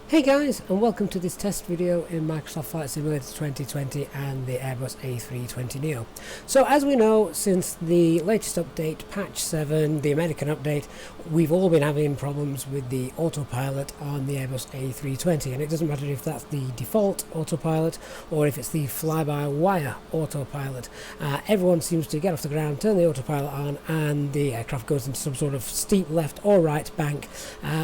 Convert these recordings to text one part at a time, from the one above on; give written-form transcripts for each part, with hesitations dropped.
Hey guys, and welcome to this test video in Microsoft Flight Simulator 2020 and the Airbus A320neo. So as we know, since the latest update, patch 7, the American update, we've all been having problems with the autopilot on the Airbus A320, and it doesn't matter if that's the default autopilot or if it's the fly-by-wire autopilot. Everyone seems to get off the ground, turn the autopilot on, and the aircraft goes into some sort of steep left or right bank,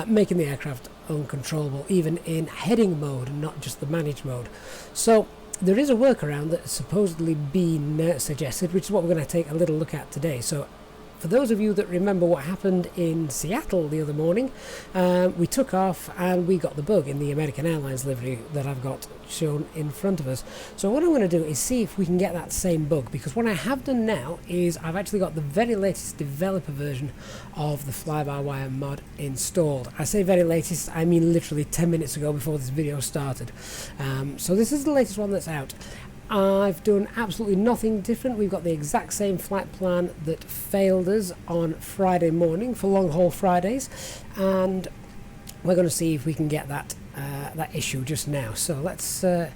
making the aircraft uncontrollable even in heading mode and not just the manage mode. So there is a workaround that's supposedly been suggested, which is what we're going to take a little look at today. So for those of you that remember what happened in Seattle the other morning, we took off and we got the bug in the American Airlines livery that I've got shown in front of us. So what I'm going to do is see if we can get that same bug, because what I have done now is I've actually got the very latest developer version of the fly-by-wire mod installed. I say very latest, I mean literally 10 minutes ago before this video started. So this is the latest one that's out. I've done absolutely nothing different. We've got the exact same flight plan that failed us on Friday morning for long haul Fridays, and we're going to see if we can get that issue just now. So let's we'll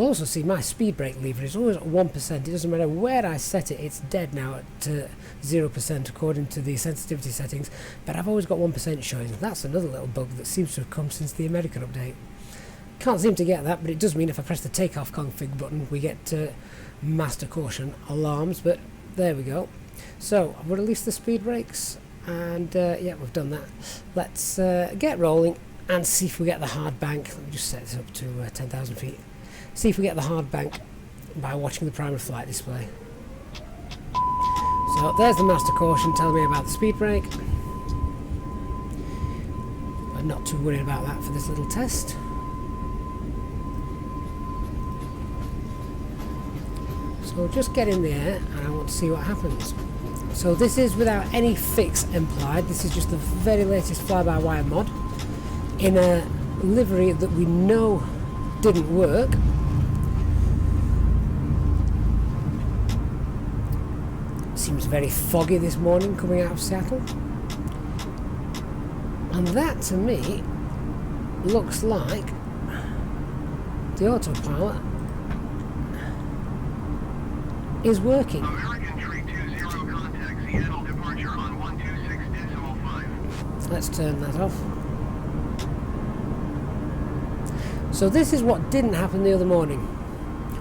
also see my speed brake lever is always at 1%. It doesn't matter where I set it, it's dead now at 0% according to the sensitivity settings, but I've always got 1% showing. That's another little bug that seems to have come since the American update. Can't seem to get that, but it does mean if I press the takeoff config button we get master caution alarms, but there we go. So I've released the speed brakes and yeah, we've done that. Let's get rolling and see if we get the hard bank. Let me just set this up to 10,000 feet. See if we get the hard bank by watching the primary flight display. So there's the master caution telling me about the speed brake. I'm not too worried about that for this little test. So just get in the air and I want to see what happens. So this is without any fix implied. This is just the very latest fly-by-wire mod in a livery that we know didn't work. Seems very foggy this morning coming out of Seattle. And that to me looks like the autopilot is working. Let's turn that off. So this is what didn't happen the other morning.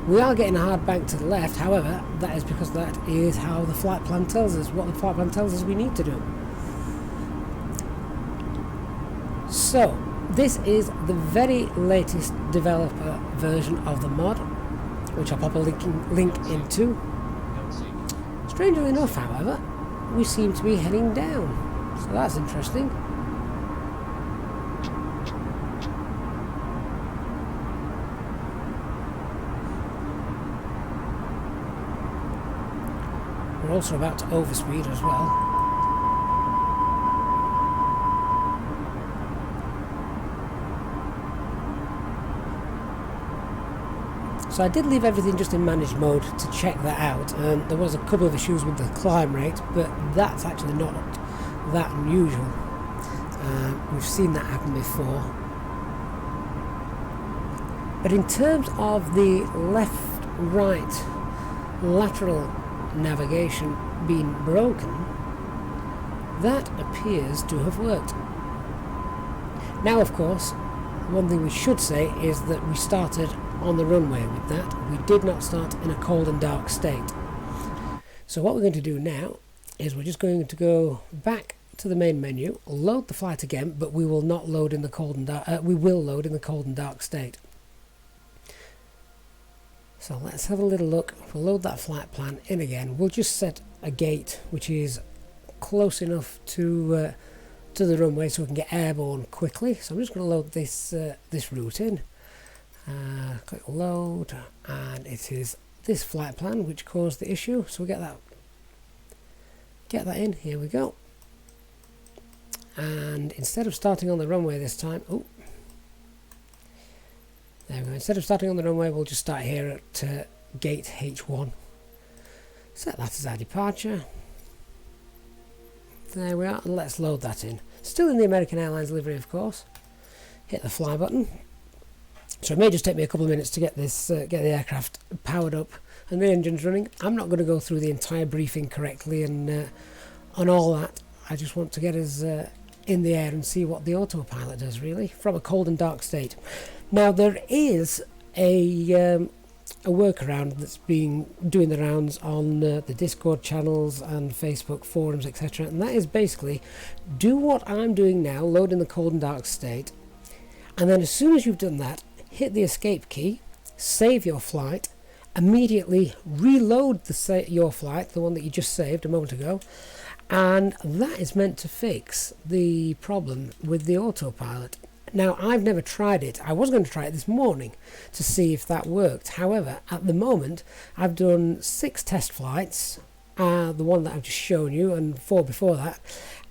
We are getting a hard bank to the left, however, that is because that is how the flight plan tells us, what the flight plan tells us we need to do. So this is the very latest developer version of the mod, which I'll pop a link into. Strangely enough, however, we seem to be heading down, so that's interesting. We're also about to overspeed as well. So I did leave everything just in managed mode to check that out, and there was a couple of issues with the climb rate, but that's actually not that unusual. We've seen that happen before. But in terms of the left-right lateral navigation being broken, that appears to have worked. Now, of course, one thing we should say is that we started on the runway with that. We did not start in a cold and dark state. So what we're going to do now is we're just going to go back to the main menu, load the flight again, but we will not load in the cold and dark. We will load in the cold and dark state. So let's have a little look. We'll load that flight plan in again. We'll just set a gate which is close enough to the runway so we can get airborne quickly. So I'm just going to load this route in. Click load, and it is this flight plan which caused the issue. So we get that in. Here we go. And instead of starting on the runway this time, there we go. Instead of starting on the runway, we'll just start here at gate H1. Set that as our departure. There we are, and let's load that in. Still in the American Airlines livery, of course. Hit the fly button, So it may just take me a couple of minutes to get this, get the aircraft powered up and the engines running. I'm not going to go through the entire briefing correctly and on all that. I just want to get us in the air and see what the autopilot does, really, from a cold and dark state. Now, there is a workaround that's been doing the rounds on the Discord channels and Facebook forums, etc. And that is basically do what I'm doing now, load in the cold and dark state, and then as soon as you've done that, hit the escape key, save your flight, immediately reload your flight, the one that you just saved a moment ago, and that is meant to fix the problem with the autopilot. Now, I've never tried it. I was going to try it this morning to see if that worked. However, at the moment, I've done 6 test flights, the one that I've just shown you, and 4 before that.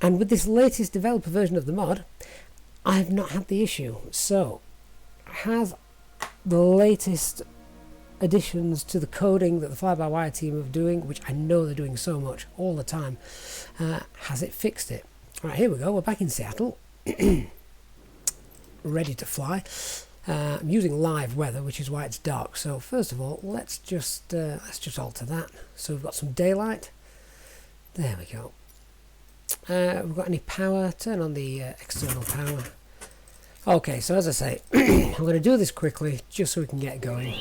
And with this latest developer version of the mod, I have not had the issue. So, has the latest additions to the coding that the FlyByWire team are doing, which I know they're doing so much all the time, has it fixed it? Right, here we go. We're back in Seattle. Ready to fly. I'm using live weather, which is why it's dark. So first of all, let's just alter that. So we've got some daylight. There we go. We've got any power? Turn on the external power. Okay, so as I say, I'm going to do this quickly just so we can get going.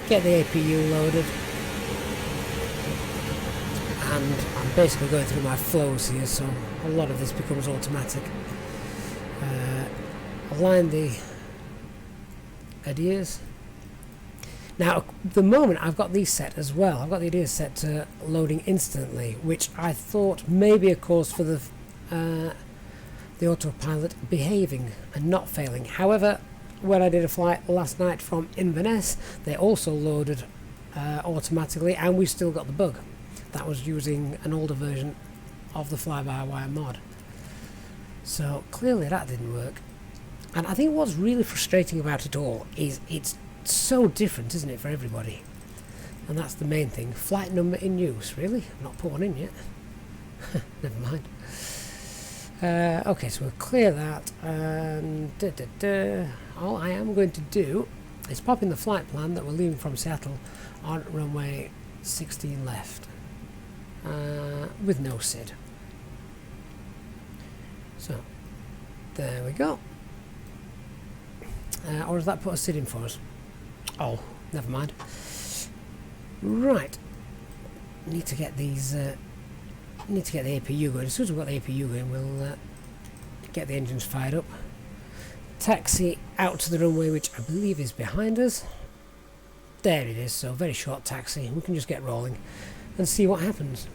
Get the APU loaded. And I'm basically going through my flows here, so a lot of this becomes automatic. Align the ideas. Now, at the moment, I've got these set as well. I've got the ideas set to loading instantly, which I thought may be a cause for the autopilot behaving and not failing. However, when I did a flight last night from Inverness, they also loaded automatically, and we still got the bug. That was using an older version of the FlyByWire mod. So clearly that didn't work. And I think what's really frustrating about it all is it's so different, isn't it, for everybody? And that's the main thing. Flight number in use, really? I've not put one in yet. Never mind. Okay, so we'll clear that. And all I am going to do is pop in the flight plan that we're leaving from Seattle on runway 16 left. With no SID. So, there we go. Or does that put a SID in for us? Oh, never mind. Right. Need to get these. Need to get the APU going. As soon as we've got the APU going, we'll get the engines fired up. Taxi out to the runway, which I believe is behind us. There it is. So very short taxi. We can just get rolling and see what happens.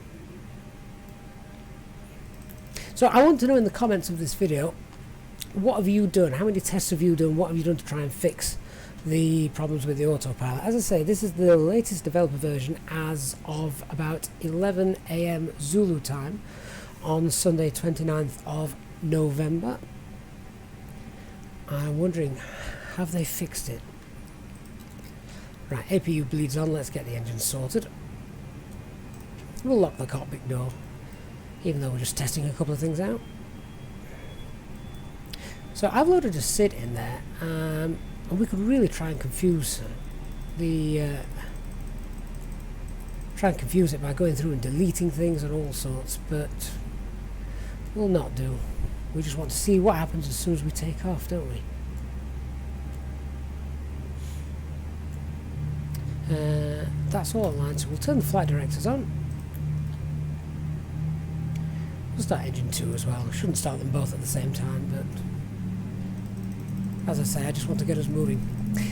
So I want to know in the comments of this video, what have you done? How many tests have you done? What have you done to try and fix the problems with the autopilot? As I say, this is the latest developer version as of about 11 AM Zulu time on Sunday 29th of November. I'm wondering, have they fixed it? Right, APU bleeds on. Let's get the engine sorted. We'll lock the cockpit door, even though we're just testing a couple of things out. So I've loaded a SID in there, and we could really try and confuse it by going through and deleting things and all sorts, but we'll not do. We just want to see what happens as soon as we take off, don't we? That's all aligned, so we'll turn the flight directors on. We'll start engine 2 as well. We shouldn't start them both at the same time, but as I say, I just want to get us moving.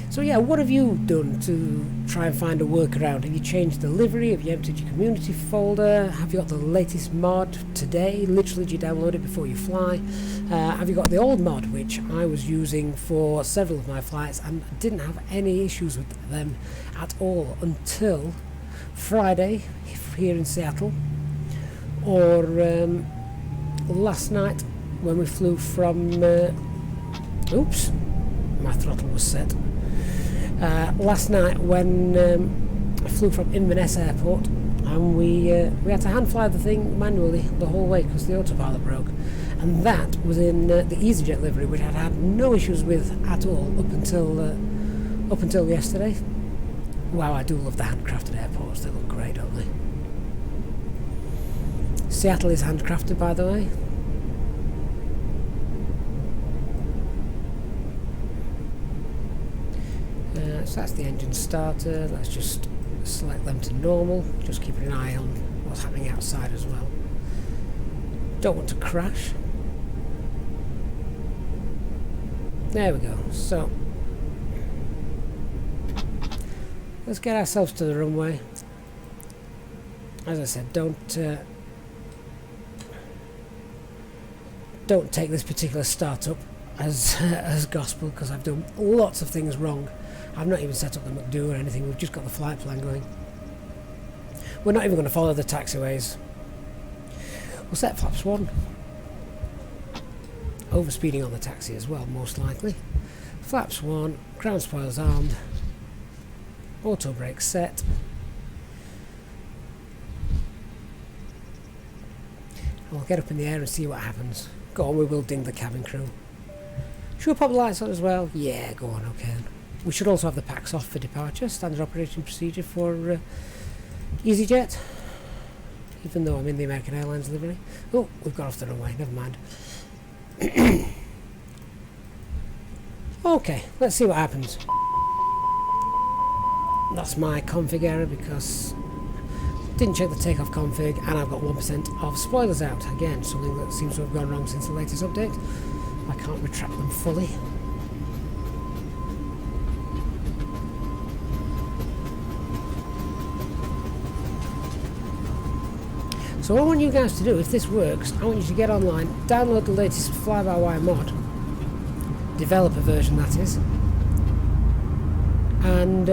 So yeah, what have you done to try and find a workaround? Have you changed the livery? Have you emptied your community folder? Have you got the latest mod today? Literally, did you download it before you fly? Have you got the old mod, which I was using for several of my flights and didn't have any issues with them at all until Friday here in Seattle, or last night when we flew from oops, my throttle was set. Last night when I flew from Inverness Airport, and we had to hand fly the thing manually the whole way because the autopilot broke, and that was in the EasyJet livery, which I'd had no issues with at all up until up until yesterday. Wow, I do love the handcrafted airports, they look great, don't they? Seattle is handcrafted, by the way. So that's the engine starter. Let's just select them to normal, just keeping an eye on what's happening outside as well. Don't want to crash. There we go. So let's get ourselves to the runway. As I said, don't take this particular startup as gospel, because I've done lots of things wrong. I've not even set up the McDo or anything. We've just got the flight plan going. We're not even going to follow the taxiways. We'll set flaps 1. Overspeeding on the taxi as well, most likely. Flaps 1, ground spoilers armed, auto brake set. We'll get up in the air and see what happens. Go on, we will ding the cabin crew. Should we pop the lights on as well? Yeah, go on, okay. We should also have the packs off for departure, standard operating procedure for EasyJet, even though I'm in the American Airlines livery. Oh, we've got off the runway, never mind. Okay, let's see what happens. That's my config error because didn't check the takeoff config, and I've got 1% of spoilers out. Again, something that seems to have gone wrong since the latest update. I can't retract them fully. So what I want you guys to do, if this works, I want you to get online, download the latest FlyByWire mod, developer version that is, and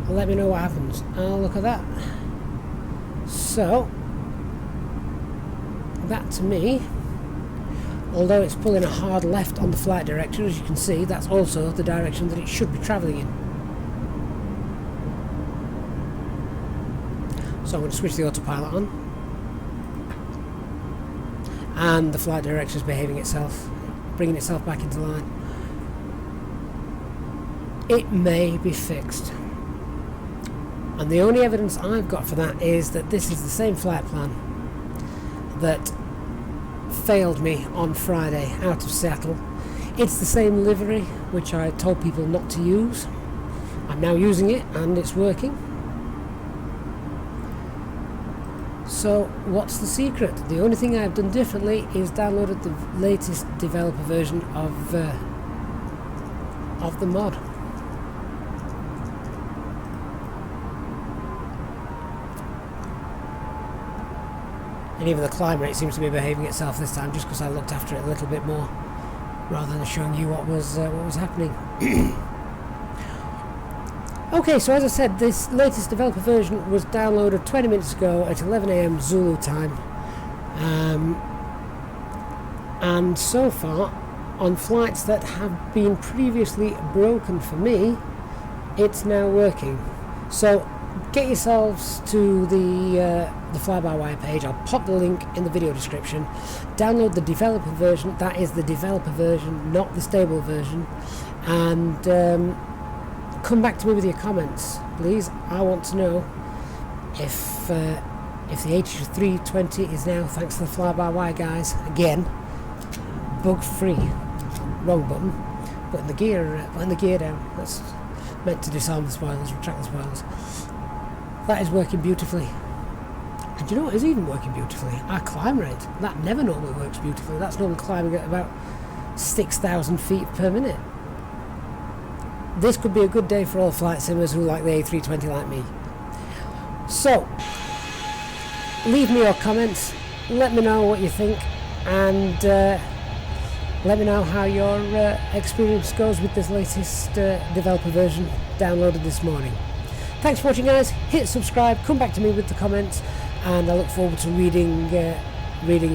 let me know what happens. I'll look at that. So, that to me, although it's pulling a hard left on the flight direction, as you can see, that's also the direction that it should be travelling in. So I'm going to switch the autopilot on. And the flight direction is behaving itself, bringing itself back into line. It may be fixed. And the only evidence I've got for that is that this is the same flight plan that failed me on Friday out of Seattle. It's the same livery, which I told people not to use. I'm now using it and it's working. So what's the secret? The only thing I've done differently is downloaded the latest developer version of the mod. And even the climb rate seems to be behaving itself this time, just because I looked after it a little bit more, rather than showing you what was happening. Okay, so as I said, this latest developer version was downloaded 20 minutes ago at 11 AM Zulu time. And so far, on flights that have been previously broken for me, it's now working. So get yourselves to the FlyByWire page. I'll pop the link in the video description. Download the developer version. That is the developer version, not the stable version. And come back to me with your comments, please. I want to know if the A320 is now, thanks to the FlyByWire guys, again, bug-free. Wrong button. Putting the gear down. That's meant to disarm the spoilers, retract the spoilers. That is working beautifully. And do you know what is even working beautifully? Our climb rate. That never normally works beautifully. That's normally climbing at about 6,000 feet per minute. This could be a good day for all flight simmers who like the A320 like me. So, leave me your comments, let me know what you think, and let me know how your experience goes with this latest developer version downloaded this morning. Thanks for watching, guys. Hit subscribe, come back to me with the comments, and I look forward to reading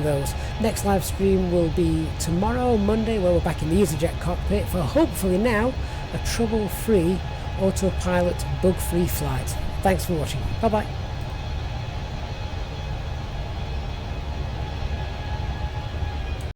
those. Next live stream will be tomorrow, Monday, where we're back in the EasyJet cockpit for hopefully now a trouble-free, autopilot, bug-free flight. Thanks for watching. Bye-bye.